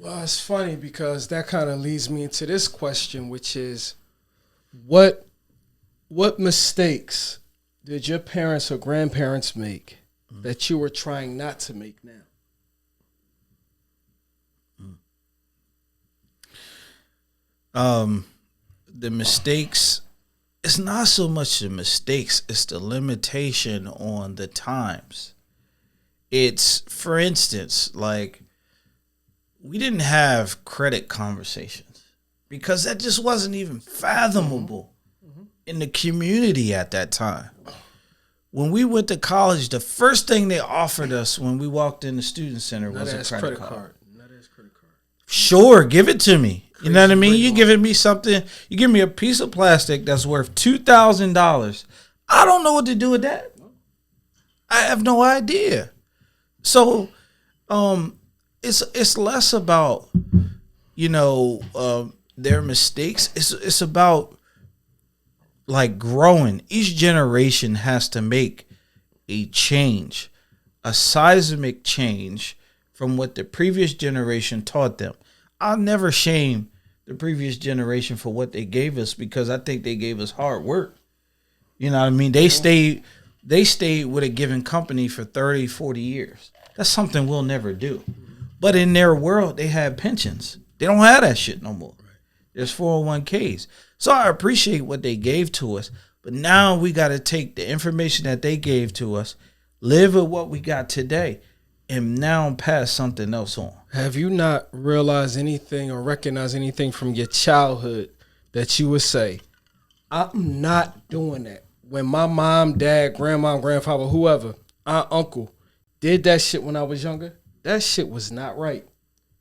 Well, it's funny because that kind of leads me into this question, which is what what mistakes did your parents or grandparents make that you were trying not to make now? Um, the mistakes. It's not so much the mistakes; it's the limitation on the times. It's, for instance, like we didn't have credit conversations because that just wasn't even fathomable in the community at that time. When we went to college, the first thing they offered us when we walked in the student center Not was a as credit card. Not as credit card. Sure, give it to me. You know what I mean? Crazy You giving me something. You give me a piece of plastic that's worth $2,000. I don't know what to do with that. I have no idea. So, it's less about their mistakes. It's about like growing. Each generation has to make a change, a seismic change from what the previous generation taught them. I'll never shame the previous generation for what they gave us because I think they gave us hard work. You know what I mean? They stayed with a given company for 30, 40 years. That's something we'll never do. But in their world, they had pensions. They don't have that shit no more. There's 401ks. So I appreciate what they gave to us. But now we got to take the information that they gave to us, live with what we got today, and now pass something else on. Have you not realized anything or recognized anything from your childhood that you would say, I'm not doing that? When my mom, dad, grandma, grandfather, whoever, aunt, uncle did that shit when I was younger, that shit was not right.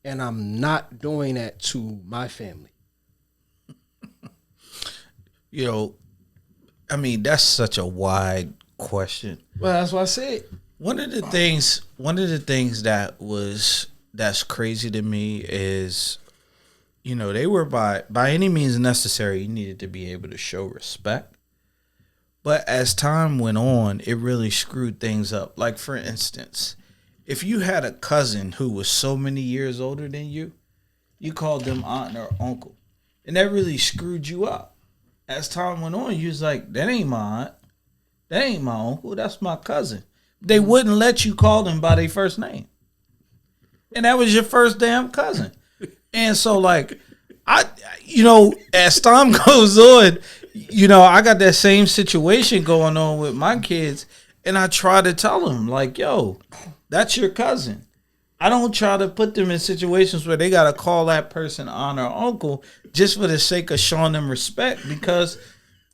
And I'm not doing that to my family. That's such a wide question. Well, that's what I said. One of the things that's crazy to me is, they were by any means necessary, you needed to be able to show respect. But as time went on, it really screwed things up. Like, for instance, if you had a cousin who was so many years older than you, you called them aunt or uncle. And that really screwed you up. As time went on, you was like, that ain't my aunt. That ain't my uncle. That's my cousin. They wouldn't let you call them by their first name. And that was your first damn cousin. And so, like, as time goes on, I got that same situation going on with my kids. And I try to tell them, like, yo, that's your cousin. I don't try to put them in situations where they got to call that person aunt or uncle just for the sake of showing them respect, because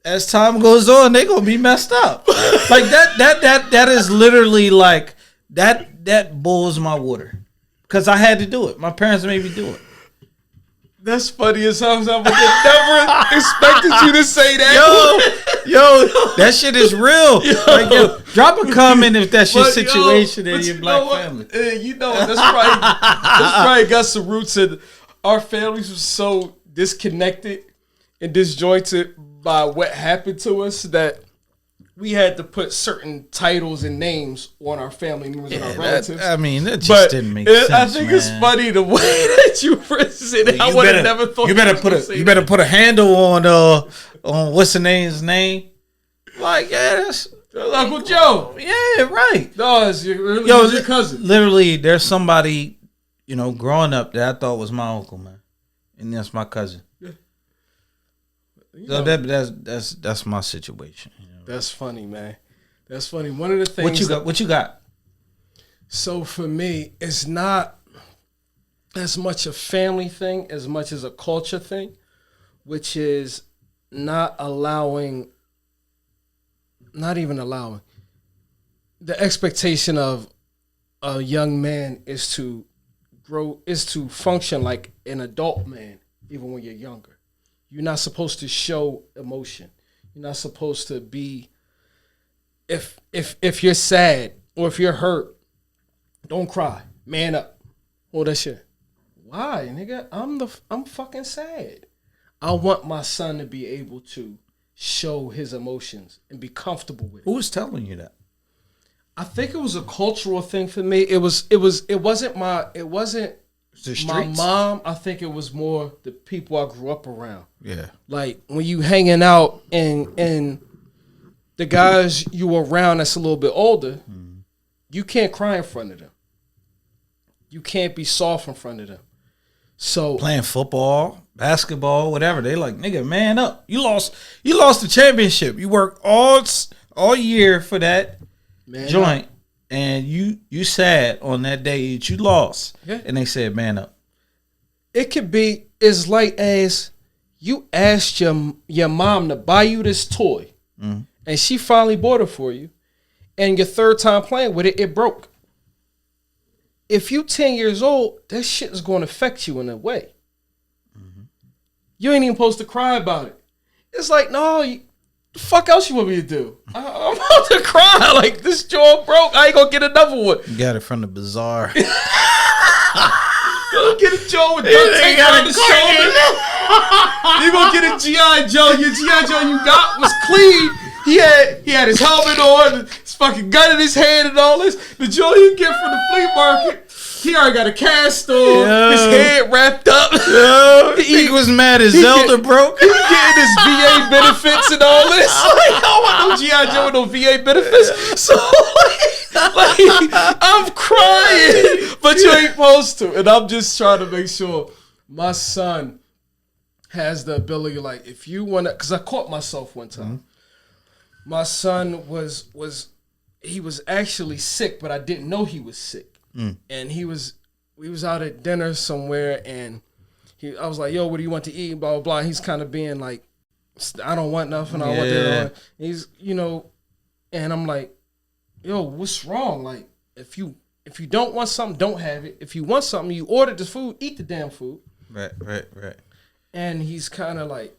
as time goes on, they're going to be messed up. Like that is literally like that boils my water, because I had to do it. My parents made me do it. That's funny as hell. I never expected you to say that. Yo, that shit is real. Like, drop a comment if that's your situation in your black family. That's probably got some roots in our families were so disconnected and disjointed by what happened to us that we had to put certain titles and names on our family members and our relatives. That just didn't make sense. I think it's funny the way that you presented it. I would have never thought. You better put a handle on what's the name. Like, yeah, that's Uncle Joe. Yeah, right. No, it's your cousin. Literally, there's somebody, growing up that I thought was my uncle, man, and that's my cousin. Yeah. So that's my situation. That's funny, man. That's funny. One of the things. What you got? So for me, it's not as much a family thing as much as a culture thing, which is not even allowing. The expectation of a young man is to function like an adult man, even when you're younger. You're not supposed to show emotion. You're not supposed to be. If you're sad or if you're hurt, don't cry. Man up. All that shit. Why, nigga? I'm fucking sad. I want my son to be able to show his emotions and be comfortable with it. Who was telling you that? I think it was a cultural thing for me. It wasn't The streets? My mom, I think it was more the people I grew up around. Yeah. Like when you hanging out and the guys you were around that's a little bit older, you can't cry in front of them. You can't be soft in front of them. So Playing football, basketball, whatever, they like, nigga, man up. You lost the championship. You worked all year for that joint, and you sad on that day that you lost. Yeah. And they said, man up. it could be as light as you asked your mom to buy you this toy, and she finally bought it for you, and your third time playing with it, it broke. If you 10 years old, that shit is going to affect you in a way. You ain't even supposed to cry about it. It's like, no, the fuck else you want me to do? I'm about to cry. Like, this jaw broke. I ain't going to get another one. You got it from the bazaar. Go get a Joe with duct tape on the shoulder. You gonna get a G.I. Joe. Your G.I. Joe you got was clean. He had his helmet on, his fucking gun in his hand and all this. The Joe you get from the flea market, he already got a cast on, his head wrapped up. He was mad as Zelda broke. He getting his VA benefits and all this. Like, I don't want no G.I. Joe with no VA benefits. So like, I'm crying, but you ain't supposed to. And I'm just trying to make sure my son has the ability, like, if you want to, because I caught myself one time. My son was actually sick, but I didn't know he was sick. And we was out at dinner somewhere, and I was like, yo, what do you want to eat? Blah, blah, blah. He's kind of being like, I don't want nothing. I want that. He's, and I'm like, yo, what's wrong? Like, if you don't want something, don't have it. If you want something, you ordered the food, eat the damn food. Right. And he's kind of like,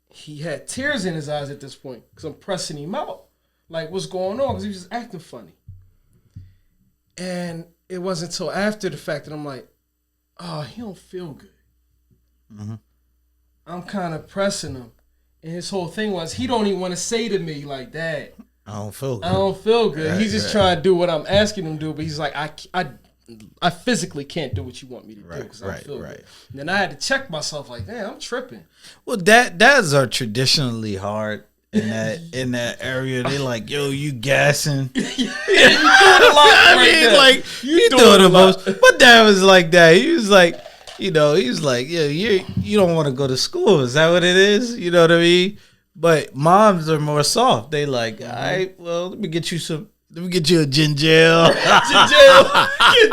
he had tears in his eyes at this point because I'm pressing him out. Like, what's going on? Because he was just acting funny. And it wasn't until after the fact that I'm like, oh, he don't feel good. I'm kind of pressing him. And his whole thing was, he don't even want to say to me, like, Dad, I don't feel good. I don't feel good. Right, he's just trying to do what I'm asking him to do, but he's like, I physically can't do what you want me to do because I don't feel good. And then I had to check myself, like, damn, I'm tripping. Well, dads are traditionally hard in that area. They like, yo, you gassing. You doing a lot. You doing the most. My dad was like that. He was like, he was like, yeah, you don't want to go to school. Is that what it is? You know what I mean? But moms are more soft. They like, all right, well, let me get you a ginger ale.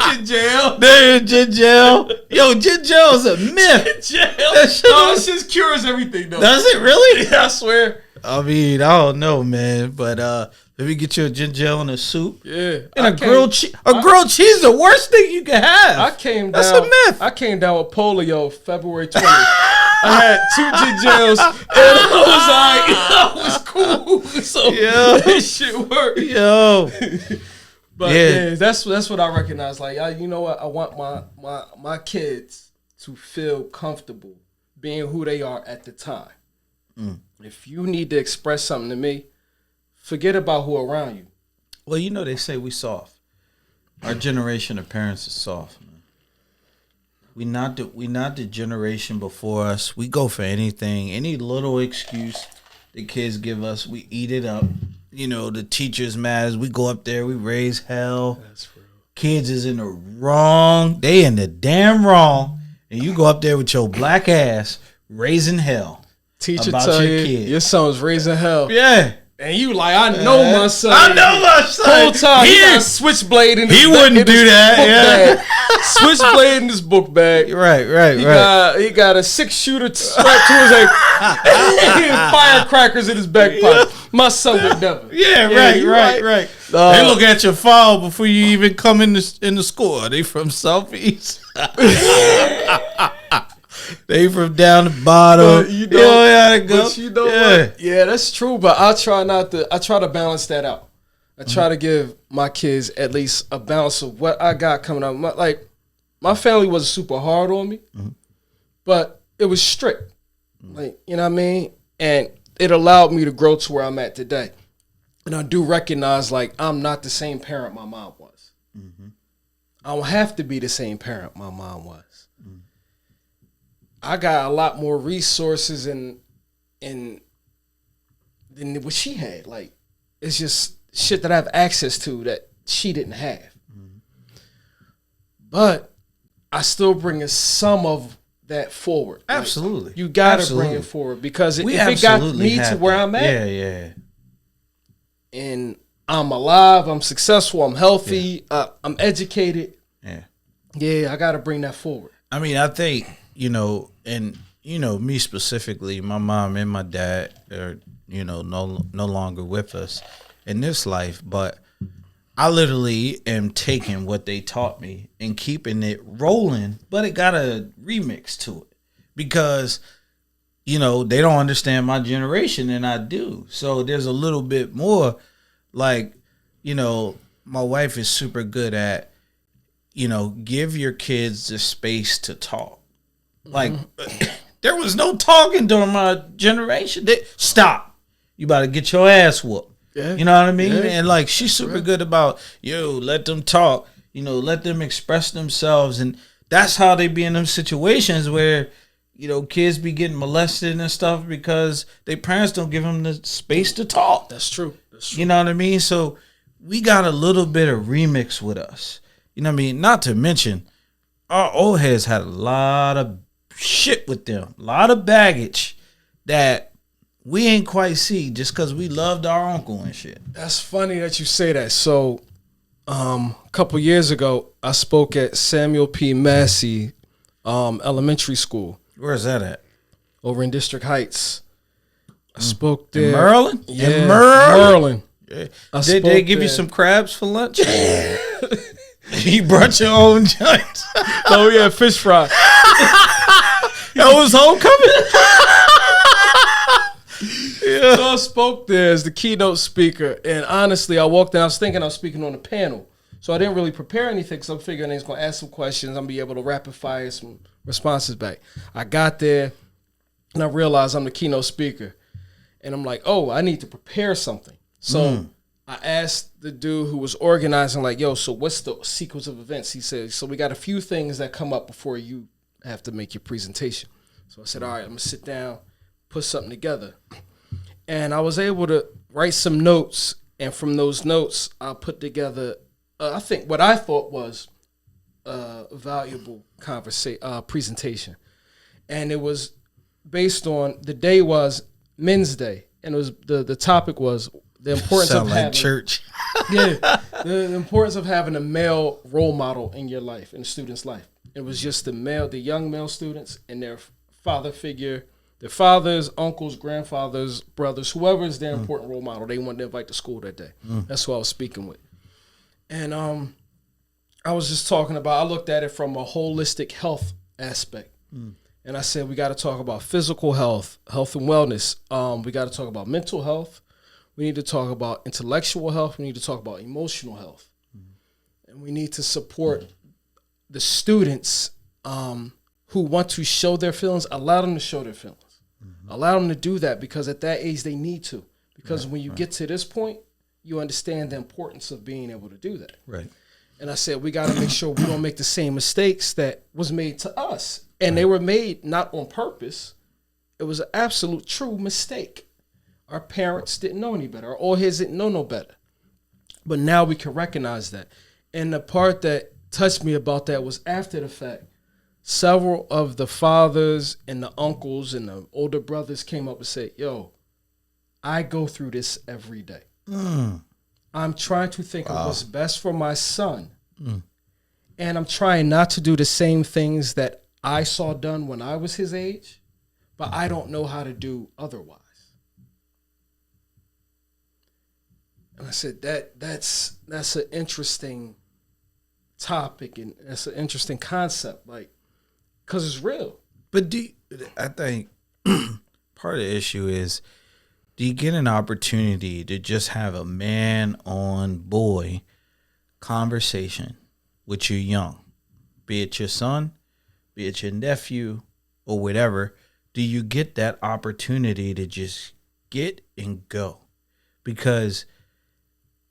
Ginger ale. There, ginger ale. Yo, ginger ale is a myth. That shit cures everything, though. Does it really? Yeah, I swear. I mean, I don't know, man. But let me get you a ginger ale and a soup. Yeah. And a grilled cheese. Grilled cheese is the worst thing you can have. That's a myth. I came down with polio February 20th. I had 2 ginger ales, and I was cool. So this shit worked. Yo. But yeah, that's what I recognize. Like, you know what? I want my kids to feel comfortable being who they are at the time. If you need to express something to me, forget about who around you. Well, they say we soft. Our generation of parents is soft. We not the generation before us. We go for anything, any little excuse the kids give us, we eat it up. The teachers mad, we go up there, we raise hell. That's real. Kids is in the wrong. They in the damn wrong, and you go up there with your black ass raising hell. Teacher tell you your son's raising hell. Yeah. And you like, I know my son. I know my son. Whole time he got a switchball in his He wouldn't do that. Yeah. Switchblade in his book bag. Right. He got a 6-shooter strapped to his ankle. Firecrackers in his back pocket. My son would never. Right. They look at your file before you even come in the school. Are they from Southeast? They from down the bottom. You know how to go. But you know what? Yeah, that's true. But I try to balance that out. I try to give my kids at least a balance of what I got coming up. My family wasn't super hard on me, but it was strict. Like, you know what I mean? And it allowed me to grow to where I'm at today. And I do recognize, like, I'm not the same parent my mom was. I don't have to be the same parent my mom was. I got a lot more resources and than what she had. Like, it's just shit that I have access to that she didn't have. But I still bring some of that forward. Absolutely. Like, you gotta bring it forward because if it got me to where I'm at, and I'm alive, I'm successful, I'm healthy, I'm educated. Yeah, I gotta bring that forward. I mean, I think, and me specifically, my mom and my dad are, no longer with us in this life, but I literally am taking what they taught me and keeping it rolling, but it got a remix to it because, they don't understand my generation and I do. So there's a little bit more like, my wife is super good at, give your kids the space to talk. Like, there was no talking during my generation. Stop. You about to get your ass whooped. Yeah. You know what I mean? Yeah. And like, she's super good about, let them talk, let them express themselves. And that's how they be in them situations where, kids be getting molested and stuff because their parents don't give them the space to talk. That's true. You know what I mean? So we got a little bit of remix with us. You know what I mean? Not to mention, our old heads had a lot of shit with them, a lot of baggage that we ain't quite see just because we loved our uncle and shit. That's funny that you say that. So a couple years ago, I spoke at Samuel P. Massey Elementary School. Where's that at? Over in District Heights. I spoke there. In Maryland? Yeah, in Maryland. Yeah. Did they give you some crabs for lunch? You brought your own joints. Oh, yeah, fish fry. That was homecoming. Yeah. So I spoke there as the keynote speaker. And honestly, I walked in, I was thinking I was speaking on a panel. So I didn't really prepare anything because I'm figuring I was going to ask some questions. I'm going to be able to rapid fire some responses back. I got there and I realized I'm the keynote speaker. And I'm like, oh, I need to prepare something. So I asked the dude who was organizing, like, yo, so what's the sequence of events? He said, so we got a few things that come up before you have to make your presentation. So I said, all right, I'm going to sit down, put something together. And I was able to write some notes. And from those notes, I put together, I think what I thought was a valuable presentation. And it was based on, the day was Men's Day. And it was the topic was the importance of having church. The importance of having a male role model in your life, in a student's life. It was just the young male students and their father figure, their fathers, uncles, grandfathers, brothers, whoever is their important role model, they wanted to invite to school that day. That's who I was speaking with. And I was just talking about, I looked at it from a holistic health aspect. And I said, we got to talk about physical health, health and wellness. We got to talk about mental health. We need to talk about intellectual health. We need to talk about emotional health. And we need to support the students who want to show their feelings, allow them to show their feelings. Allow them to do that because at that age they need to. Because when you get to this point, you understand the importance of being able to do that. Right. And I said, we got to make sure we don't make the same mistakes that was made to us. And they were made not on purpose. It was an absolute true mistake. Our parents didn't know any better. Our old heads didn't know no better. But now we can recognize that. And the part that touched me about that was after the fact, several of the fathers and the uncles and the older brothers came up and said, yo, I go through this every day. I'm trying to think of what's best for my son. And I'm trying not to do the same things that I saw done when I was his age, but I don't know how to do otherwise. And I said, that's an interesting topic and that's an interesting concept, like, because it's real. But I think part of the issue is, do you get an opportunity to just have a man on boy conversation with your young, be it your son, be it your nephew or whatever? Do you get that opportunity to just get and go? Because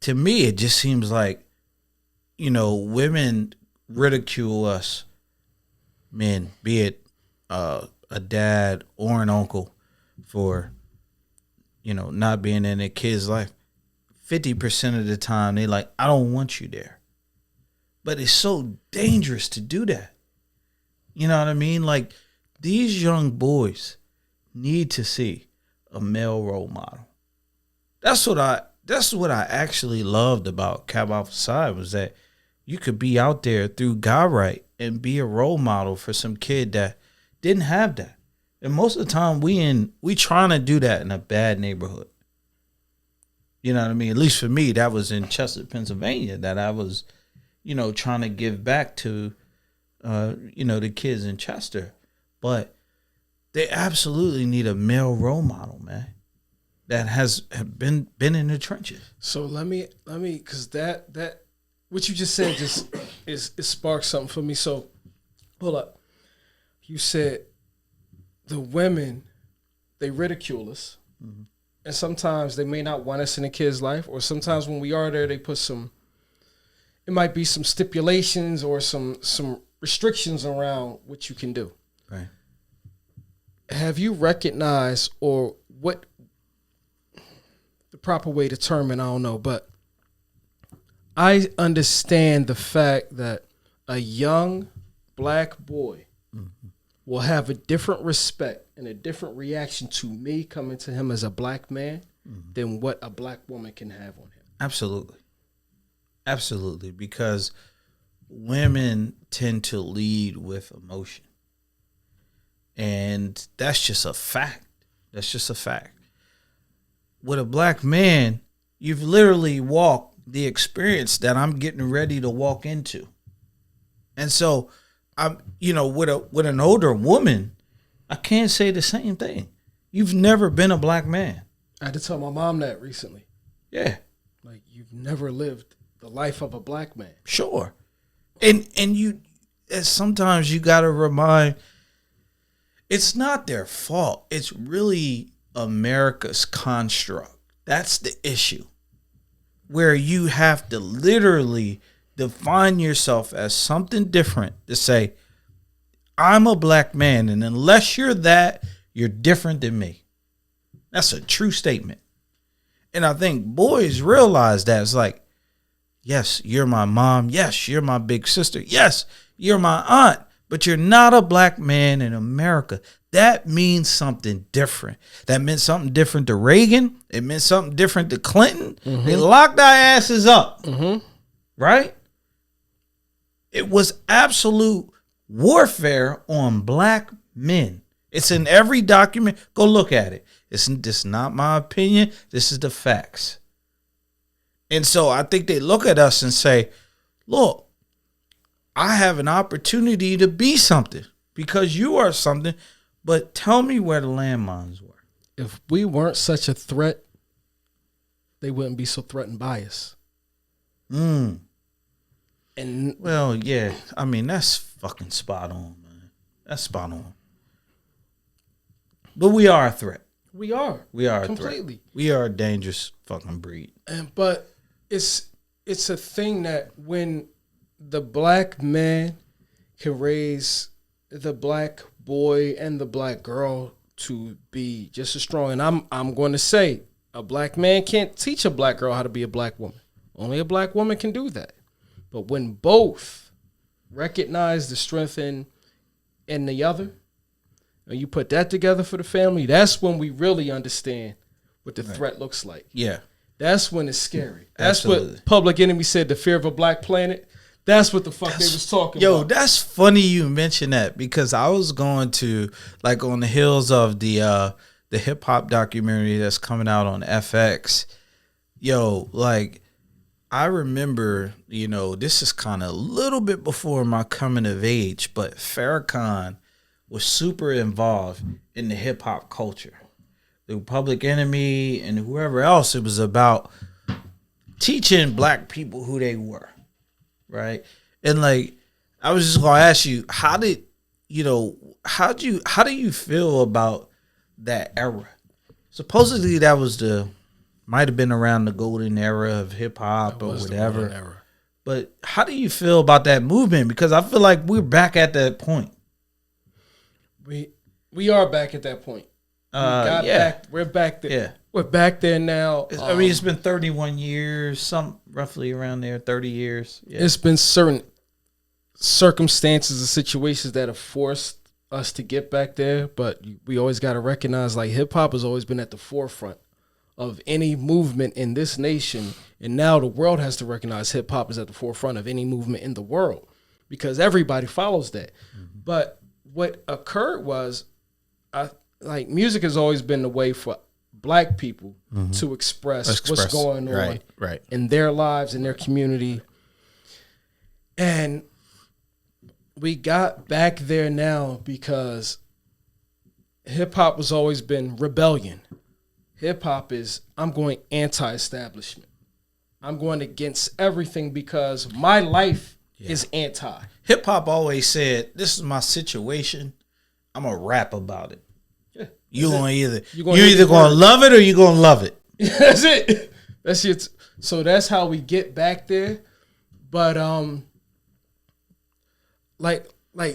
to me, it just seems like, women ridicule us men, be it a dad or an uncle, for not being in a kid's life. 50% of the time they like, I don't want you there. But it's so dangerous to do that. You know what I mean? Like, these young boys need to see a male role model. That's what I actually loved about Cab Alpha Psi, was that you could be out there through God Right and be a role model for some kid that didn't have that. And most of the time we trying to do that in a bad neighborhood. You know what I mean? At least for me, that was in Chester, Pennsylvania, that I was, trying to give back to, the kids in Chester. But they absolutely need a male role model, man, that has been in the trenches. So let me, because that what you just said just it sparked something for me. So hold up, you said the women, they ridicule us, mm-hmm. and sometimes they may not want us in a kid's life, or sometimes when we are there, they put it might be some stipulations or some restrictions around what you can do. Right. Have you recognized, or what the proper way to term it, I don't know, but I understand the fact that a young black boy mm-hmm. will have a different respect and a different reaction to me coming to him as a black man mm-hmm. than what a black woman can have on him. Absolutely. Absolutely. Because women tend to lead with emotion. And that's just a fact. That's just a fact. With a black man, you've literally walked the experience that I'm getting ready to walk into. And so I'm, with an older woman, I can't say the same thing. You've never been a black man. I had to tell my mom that recently. Yeah. Like, you've never lived the life of a black man. Sure. And sometimes you got to remind, it's not their fault. It's really America's construct. That's the issue. Where you have to literally define yourself as something different to say, I'm a black man, and unless you're that, you're different than me. That's a true statement. And I think boys realize that. It's like, yes, you're my mom. Yes, you're my big sister. Yes, you're my aunt. But you're not a black man in America. That means something different. That meant something different to Reagan. It meant something different to Clinton. Mm-hmm. They locked our asses up. Mm-hmm. Right? It was absolute warfare on black men. It's in every document. Go look at it. This is not my opinion. This is the facts. And so I think they look at us and say, look, I have an opportunity to be something because you are something, but tell me where the landmines were. If we weren't such a threat, they wouldn't be so threatened by us. And well, yeah, I mean, that's fucking spot on, man. That's spot on. But we are a threat. We are. We are completely. A threat. We are a dangerous fucking breed. But it's a thing that when the black man can raise the black boy and the black girl to be just as strong. And I'm going to say a black man can't teach a black girl how to be a black woman. Only a black woman can do that. But when both recognize the strength in the other, and you put that together for the family, that's when we really understand what the threat looks like. Yeah. That's when it's scary. That's what Public Enemy said, the fear of a black planet. That's what the fuck they was talking about. Yo, that's funny you mention that because I was going to, like, on the heels of the hip hop documentary that's coming out on FX. Yo, like, I remember, this is kind of a little bit before my coming of age, but Farrakhan was super involved in the hip hop culture. The Public Enemy and whoever else, it was about teaching black people who they were. Right. And like, I was just gonna ask you, how do you feel about that era? Supposedly that was might have been around the golden era of hip hop or whatever. But how do you feel about that movement? Because I feel like we're back at that point. We are back at that point. We're back there. Yeah. We're back there now. I mean, it's been 31 years, roughly around there, 30 years. Yeah. It's been certain circumstances and situations that have forced us to get back there, but we always got to recognize, like, hip hop has always been at the forefront of any movement in this nation, and now the world has to recognize hip hop is at the forefront of any movement in the world because everybody follows that. Mm-hmm. But what occurred was, music has always been the way for Black people to express what's going on in their lives, in their community. And we got back there now because hip hop has always been rebellion. Hip hop is, I'm going anti-establishment. I'm going against everything because my life is anti. Hip hop always said, this is my situation. I'm going to rap about it. You're either gonna love it or you're gonna love it. That's it. That's it. So that's how we get back there. But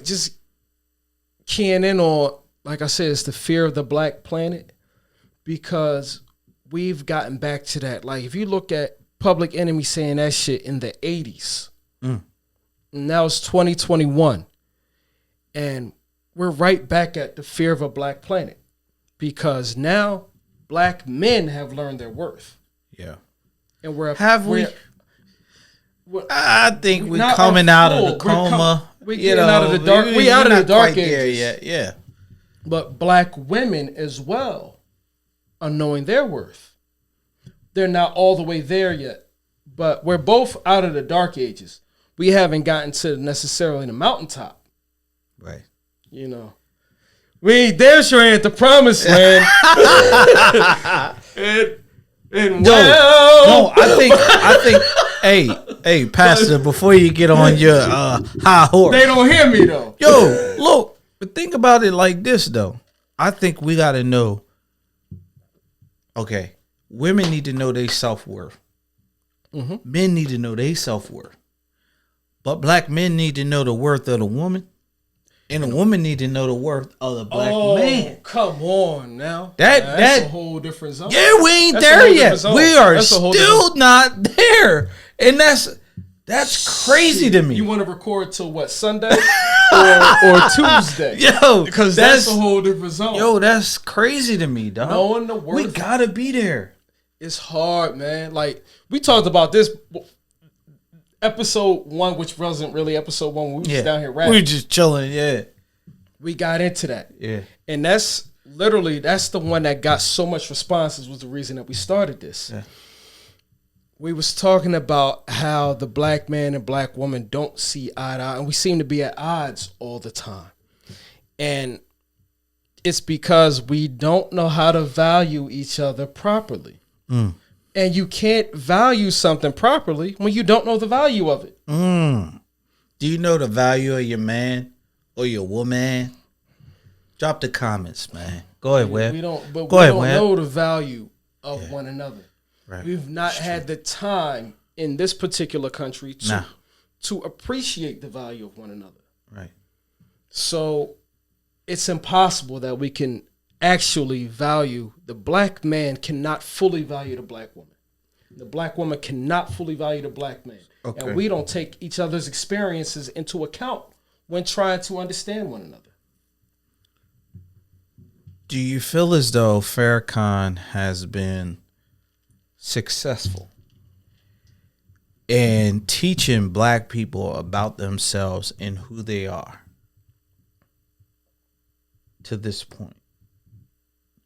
just keying in on, like I said, it's the fear of the Black planet, because we've gotten back to that. Like, if you look at Public Enemy saying that shit in the 80s, and now it's 2021, and we're right back at the fear of a Black planet. Because now Black men have learned their worth. Yeah. And I think we're coming out of the coma. We're getting out of the dark. We out of the dark ages. Yeah. But Black women as well are knowing their worth. They're not all the way there yet. But we're both out of the dark ages. We haven't gotten to necessarily the mountaintop. Right. You know. We ain't there sure ain't the promised land. No, I think, hey, Pastor, before you get on your high horse. They don't hear me, though. Yo, look, but think about it like this, though. I think we got to know, okay, women need to know their self-worth. Mm-hmm. Men need to know their self-worth. But Black men need to know the worth of the woman. And a woman need to know the worth of the Black man. Come on now. That's a whole different zone. Yeah, we ain't there yet. We are still not there. And that's crazy to me. You want to record till what, Sunday or Tuesday? Yo, because that's a whole different zone. Yo, that's crazy to me, dog. Knowing the worth. We gotta be there. It's hard, man. Like, we talked about this episode 1, which wasn't really episode 1. We were just down here rapping. We were just chilling, We got into that. Yeah. And that's the one that got so much responses, was the reason that we started this. Yeah. We was talking about how the Black man and Black woman don't see eye to eye, and we seem to be at odds all the time. And it's because we don't know how to value each other properly. And you can't value something properly when you don't know the value of it. Do you know the value of your man or your woman? Drop the comments, man. Go ahead, Webb. We don't know the value of one another. Right. We've not had the time in this particular country to appreciate the value of one another. Right. So it's impossible that we can actually value. The Black man cannot fully value the Black woman. The Black woman cannot fully value the Black man. Okay. And we don't take each other's experiences into account when trying to understand one another. Do you feel as though Farrakhan has been successful in teaching Black people about themselves and who they are to this point?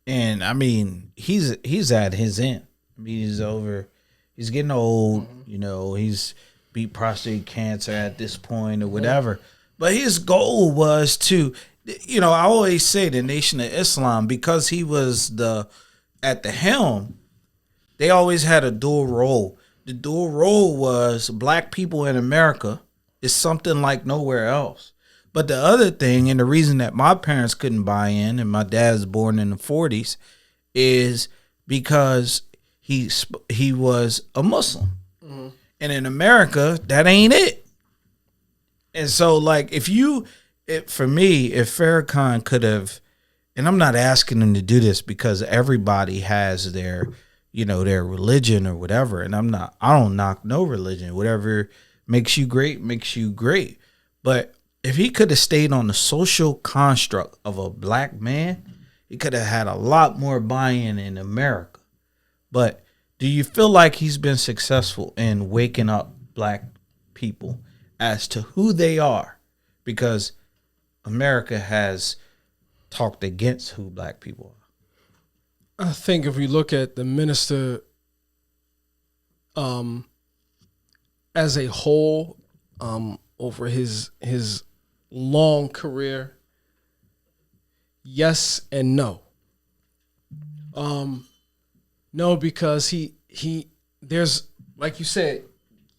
And I mean, he's at his end. I mean, he's getting old, you know, he's beat prostate cancer at this point or whatever. But his goal was to, you know, I always say the Nation of Islam, because he was at the helm, they always had a dual role. The dual role was Black people in America is something like nowhere else. But the other thing, and the reason that my parents couldn't buy in, and my dad's born in the 40s, is because he was a Muslim. And in America, that ain't it. And so, like, for me, if Farrakhan could have, and I'm not asking him to do this because everybody has their, their religion or whatever. And I don't knock no religion. Whatever makes you great, makes you great. But if he could have stayed on the social construct of a black man, he could have had a lot more buy-in in America. But do you feel like he's been successful in waking up black people as to who they are? Because America has talked against who black people are. I think if we look at the minister as a whole, over his long career, yes and no. No, because he there's, like you said,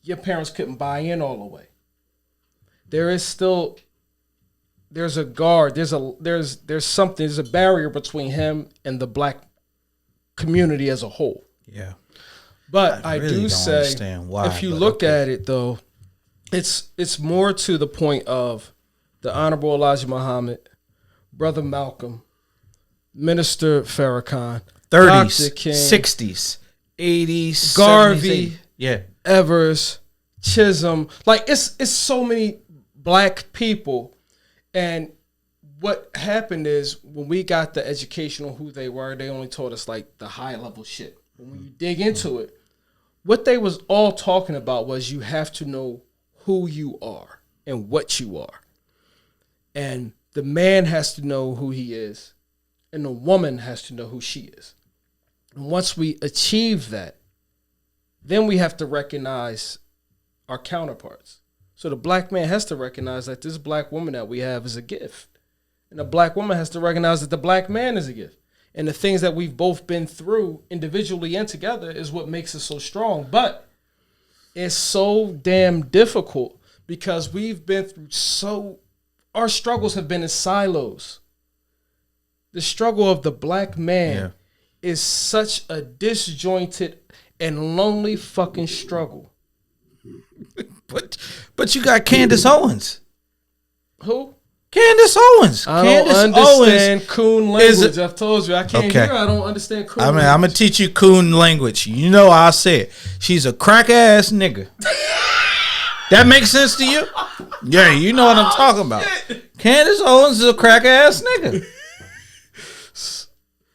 your parents couldn't buy in all the way. There's a guard, there's a barrier between him and the black community as a whole. Yeah. But I I really do don't say, understand why, if you but look okay. at it though, it's more to the point of the Honorable Elijah Muhammad, Brother Malcolm, Minister Farrakhan, 30s, Dr. King, 60s, 80s, Garvey, 70s, 80s. Yeah. Evers, Chisholm. Like, it's so many black people. And what happened is, when we got the education on who they were, they only taught us like the high level shit. But when you dig into it, what they was all talking about was you have to know who you are and what you are. And the man has to know who he is, and the woman has to know who she is. And once we achieve that, then we have to recognize our counterparts. So the black man has to recognize that this black woman that we have is a gift. And the black woman has to recognize that the black man is a gift. And the things that we've both been through individually and together is what makes us so strong. But it's so damn difficult because we've been through our struggles have been in silos. The struggle of the black man is such a disjointed and lonely fucking struggle. But you got Candace Owens. Who? Candace Owens. I Candace don't understand coon language. I've told you. I can't hear. I don't understand coon language. I'm going to teach you coon language. You know I say it. She's a crack-ass nigga. That makes sense to you? Yeah, you know what I'm talking about. Candace Owens is a crack-ass nigga.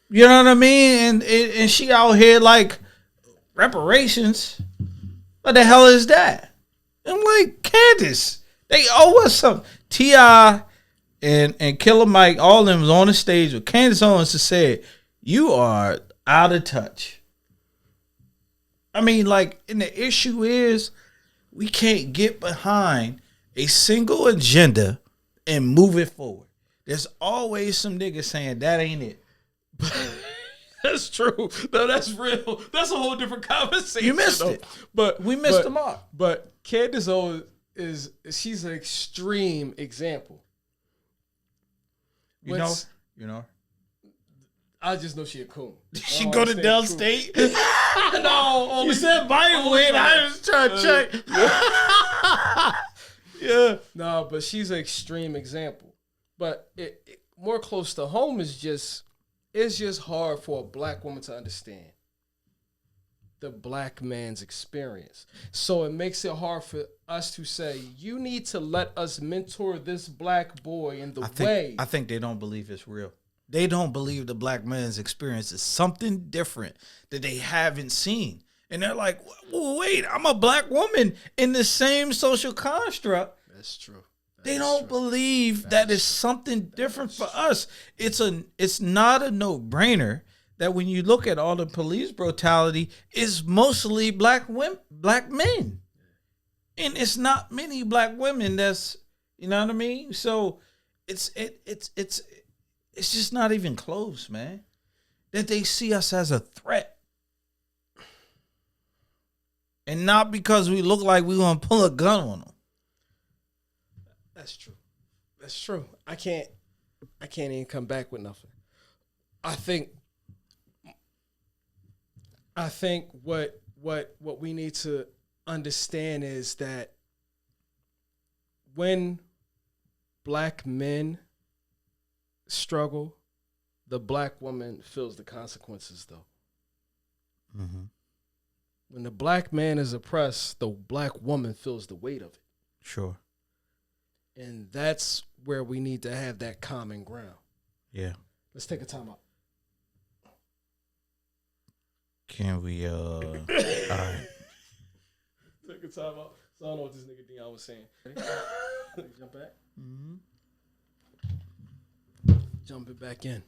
You know what I mean? And she out here like, reparations? What the hell is that? I'm like, Candace, they owe us something. T.I. and Killer Mike, all of them was on the stage with Candace Owens to say, you are out of touch. I mean, like, and the issue is, we can't get behind a single agenda and move it forward. There's always some niggas saying that ain't it. That's true. No, that's real. That's a whole different conversation. You missed it. But we missed the mark. But Candace Owens she's an extreme example. You know. I just know she a coon. She go to Dell State. No, you said Biden win. I was trying to check. Yeah. No, but she's an extreme example. But it more close to home is just, it's just hard for a black woman to understand the black man's experience. So it makes it hard for us to say, you need to let us mentor this black boy in the way. I think they don't believe it's real. They don't believe the black man's experience is something different that they haven't seen. And they're like, well, wait, I'm a black woman in the same social construct. That's true. They don't believe that is something different for us. It's not a no-brainer that when you look at all the police brutality, it's mostly black men. And it's not many black women that's, you know what I mean? So it's just not even close, man. That they see us as a threat. And not because we look like we want to pull a gun on them. That's true. That's true. I can't even come back with nothing. I think what we need to understand is that when black men struggle, the black woman feels the consequences, though. Mm-hmm. When the black man is oppressed, the black woman feels the weight of it. Sure. And that's where we need to have that common ground. Yeah. Let's take a time out. Can we all right. Take a time out. So I don't know what this nigga Dion was saying. Jump back. Mm-hmm. Jump it back in.